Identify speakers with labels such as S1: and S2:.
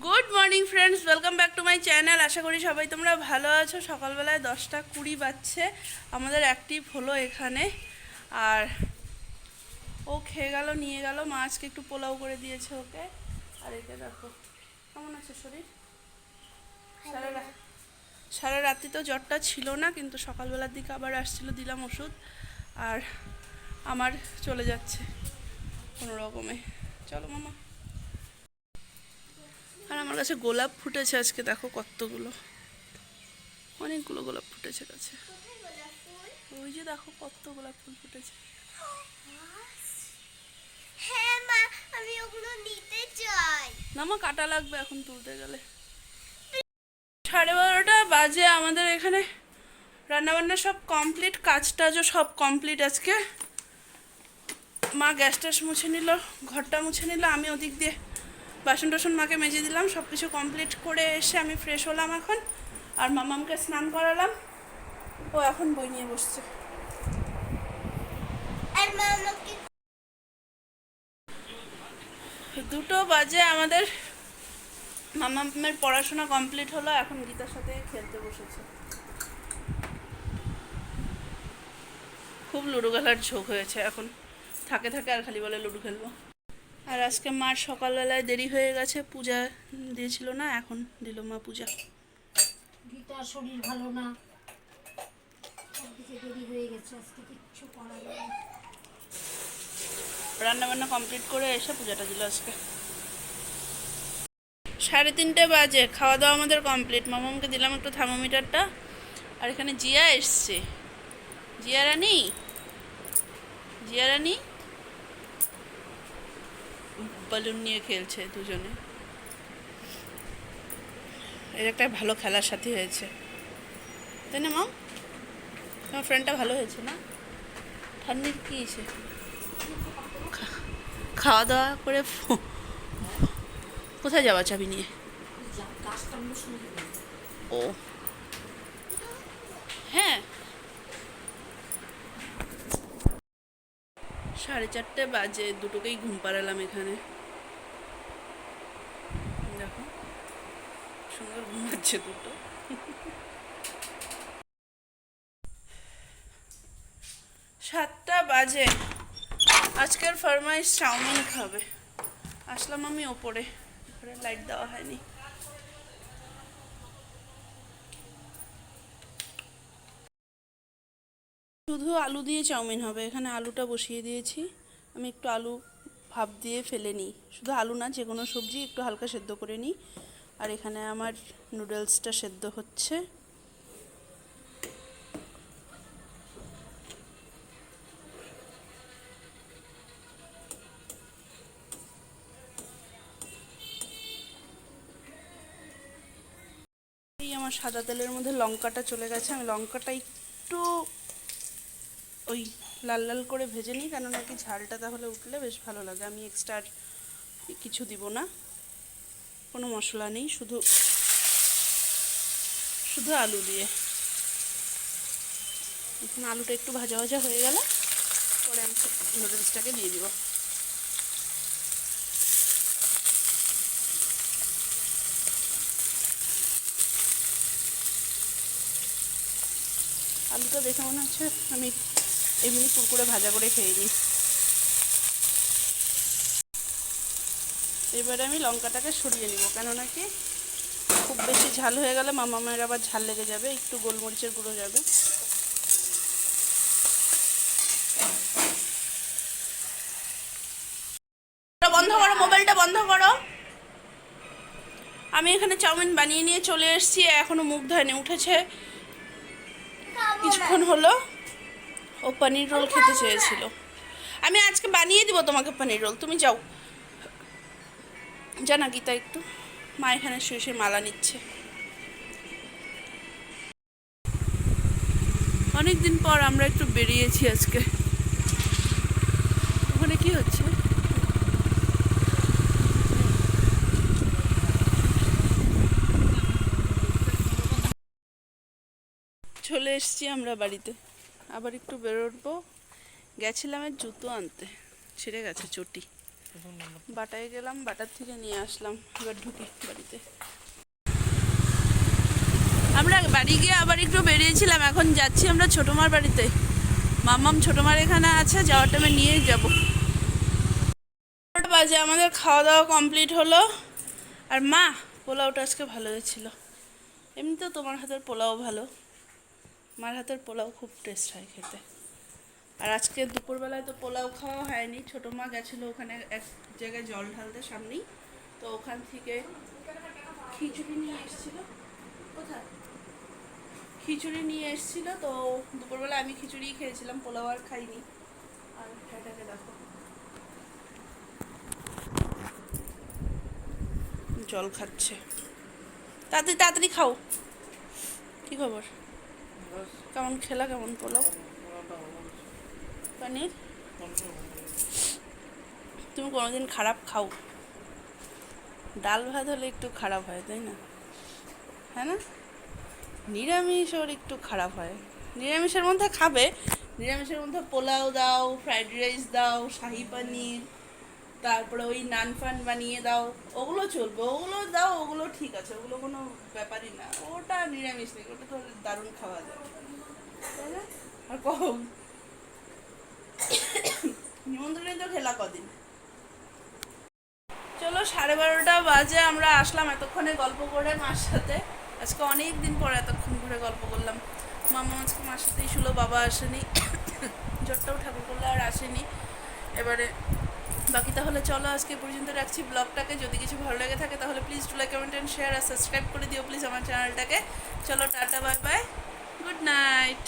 S1: Good morning friends, welcome back to my channel. আশা করি সবাই তোমরা ভালো আছো। সকালবেলায় 10টা 20 বাজছে। আমাদের অ্যাক্টিভ হলো এখানে, আর ও খেয়ে গেল, নিয়ে গেল। মা আজকে একটু পোলাও করে দিয়েছে ওকে। আর একে দেখো কেমন আছে শরীর। সারা রাত্রি তো জ্বরটা ছিল না, কিন্তু সকালবেলার দিকে আবার আসছিল, দিলাম ওষুধ। আর আমার চলে যাচ্ছে কোনো রকমে। চলো মামা। আর আমার কাছে গোলাপ ফুটেছে আজকে, দেখো কতগুলো, অনেকগুলো গোলাপ ফুটেছে গাছে। ওই যে দেখো কত গোলাপ ফুল ফুটেছে।
S2: হ্যাঁ মা, আমি ওগুলো নিতে চাই।
S1: না মা, কাটা লাগবে এখন তুলতে গেলে। 12:30 বাজে। আমাদের এখানে রান্নাবান্না সব কমপ্লিট, কাজ টাজও সব কমপ্লিট আজকে। মা গ্যাস ট্যাস মুছে নিল, ঘরটা মুছে নিল, আমি ওদিক দিয়ে বাসন টাসন মাকে মেজে দিলাম। সব কিছু কমপ্লিট করে এসে আমি ফ্রেশ হলাম এখন, আর মামামকে স্নান করালাম। ও এখন বই নিয়ে বসছে।
S2: আর মা আমাকে
S1: 2 বাজে আমাদের। মামামের পড়াশোনা কমপ্লিট হলো, এখন গীতার সাথে খেলতে বসেছে। খুব লুডো খেলার ঝোঁক হয়েছে এখন, থাকে থাকে আর খালি বলে লুডো খেলবো। আর আজকে মার সকালবেলায় দেরি হয়ে গেছে, পূজা দিয়েছিল না, এখন দিল মা পূজা।
S3: গীতার শরীর ভালো না, সবদিকে দেরি হয়ে গেছে, আজকে কিচ্ছু করা যাবে না।
S1: রান্নাবান্না কমপ্লিট করে এসে পূজাটা দিল আজকে। 3:30 বাজে, খাওয়া দাওয়া আমাদের কমপ্লিট। মামামকে দিলাম একটু থার্মোমিটারটা। আর এখানে জিয়া এসছে। জিয়া রানী, জিয়া রানী বালুন নিয়ে খেলছে দুজনে। এর একটা ভালো খেলার সাথী হয়েছে, তাই না মাম? তোমার ফ্রেন্ডটা ভালো হয়েছে না? ঠান্ডির কি এসে খাওয়া দাওয়া করে কোথায় যাওয়া চাবি নিয়ে? ও হ্যাঁ, 4:30 বাজে। দুটোকেই ঘুম পাড়ালাম এখানে। দেখো সুন্দর ঘুমাচ্ছে দুটো। 7টা বাজে। আজকের ফরমাইশ চাউমিন খাবে। আসলাম আমি ওপরে, উপরে লাইট দেওয়া হয়নি। শুধু আলু দিয়ে চাউমিন হবে। এখানে আলুটা বসিয়ে দিয়েছি। আমি একটু আলু ভাপ দিয়ে ফেলে নিই, শুধু আলু না, যে কোনো সবজি একটু হালকা সেদ্ধ করে নিই। আর এখানে আমার নুডলসটা সেদ্ধ হচ্ছে। এই আমার সাদা তেলের মধ্যে লঙ্কাটা চলে গেছে। আমি লঙ্কাটা একটু ওই লাল লাল করে ভেজে নিই, কেন নাকি ঝালটা তাহলে উঠলে বেশ ভালো লাগে। আমি এক্সট্রা কিছু দিব না, কোনো মশলা নেই, শুধু শুধু আলু দিয়ে। এখন আলুটা একটু ভাজা ভাজা হয়ে গেলে পরে আমি নুডলসটাকে দিয়ে দিব। আলুটা দেখে মনে হচ্ছে আমি এমনি কুরকুরে ভাজা করে খেয়ে নিই। এবারে আমি লঙ্কাটাকে সরিয়ে নিব, কেন নাকি খুব বেশি ঝাল হয়ে গেলে মামামের আবার ঝাল লেগে যাবে। একটু গোলমরিচের গুঁড়ো যাবে। বন্ধ করো, মোবাইলটা বন্ধ করো। আমি এখানে চাউমিন বানিয়ে নিয়ে চলে এসেছি, এখনো মুখ ধোয়নি, উঠেছে কিছুক্ষণ হলো। ও পনির রোল খেতে চেয়েছিল। আমি আজকে বানিয়ে দিব তোমাকে পনির রোল, তুমি যাও। জানা গীতা একটু, মা এখানে শুয়ে শুয়ে মালা নিচ্ছে। অনেকদিন পর আমরা একটু বেরিয়েছি আজকে। ওখানে কি হচ্ছে? চলে এসেছি আমরা বাড়িতে। আবার একটু বেরোবো। গেছিলাম এর জুতো আনতে, ছিঁড়ে গেছে চটি। বাটায় গেলাম, বাটার থেকে নিয়ে আসলাম। এবার ঢুকি বাড়িতে। আমরা বাড়ি গিয়ে আবার একটু বেরিয়েছিলাম, এখন যাচ্ছি আমরা ছোটোমার বাড়িতে। মাম্মাম ছোটোমার এখানে আছে, যাওয়ার টাইমে নিয়েই যাব। বাজে আমাদের খাওয়া দাওয়া কমপ্লিট হলো। আর মা, পোলাওটা আজকে ভালো হয়েছিল। এমনিতেও তোমার হাতের পোলাও ভালো, মার হাতের পোলাও খুব টেস্ট হয় খেতে। আর আজকে দুপুরবেলায় তো পোলাও খাওয়া হয়নি, ছোটো মা গেছিলো ওখানে এক জায়গায় জল ঢালতে সামনেই, তো ওখান থেকে খিচুড়ি নিয়ে এসেছিলো। কোথায় খিচুড়ি নিয়ে এসেছিলো, তো দুপুরবেলা আমি খিচুড়িই খেয়েছিলাম, পোলাও আর খাইনি। আর এটাকে দেখো, জল খাচ্ছে। তাড়াতাড়ি তাড়াতাড়ি খাও। কি খবর, কেমন খেলা, কেমন পোলাও পনির? তুমি কোনোদিন খারাপ খাও? ডাল ভাত হলে একটু খারাপ হয়, তাই না? হ্যাঁ না, নিরামিষ ওর একটু খারাপ হয়। নিরামিষের মধ্যে খাবে, নিরামিষের মধ্যে পোলাও দাও, ফ্রাইড রাইস দাও, শাহি পনির, তারপরে ওই নান ফান বানিয়ে দাও, ওগুলো চলবে, ওগুলো দাও, ওগুলো ঠিক আছে, ওগুলো কোনো ব্যাপারই না। ওটা নিরামিষ নেই, ওটা তো দারুণ খাওয়া যায়, তাই না? আর কখন নিমন্ত্রণে তো খেলা কদিন। চলো 12:30 বাজে, আমরা আসলাম এতক্ষণে গল্প করে মার সাথে। আজকে অনেক দিন পর এতক্ষণ ধরে গল্প করলাম। মামা আজকে মার সাথেই ছিল, বাবা আসেনি, জ্বরটাও ঠাকুর করলে আর আসেনি। এবারে বাকি তাহলে চলো আজকে পর্যন্ত রাখছি ব্লগটাকে। যদি কিছু ভালো লেগে থাকে তাহলে please to like, comment and share আর সাবস্ক্রাইব করে দিও প্লিজ আমার চ্যানেলটাকে। চলো টাটা, বাই বাই, গুড নাইট।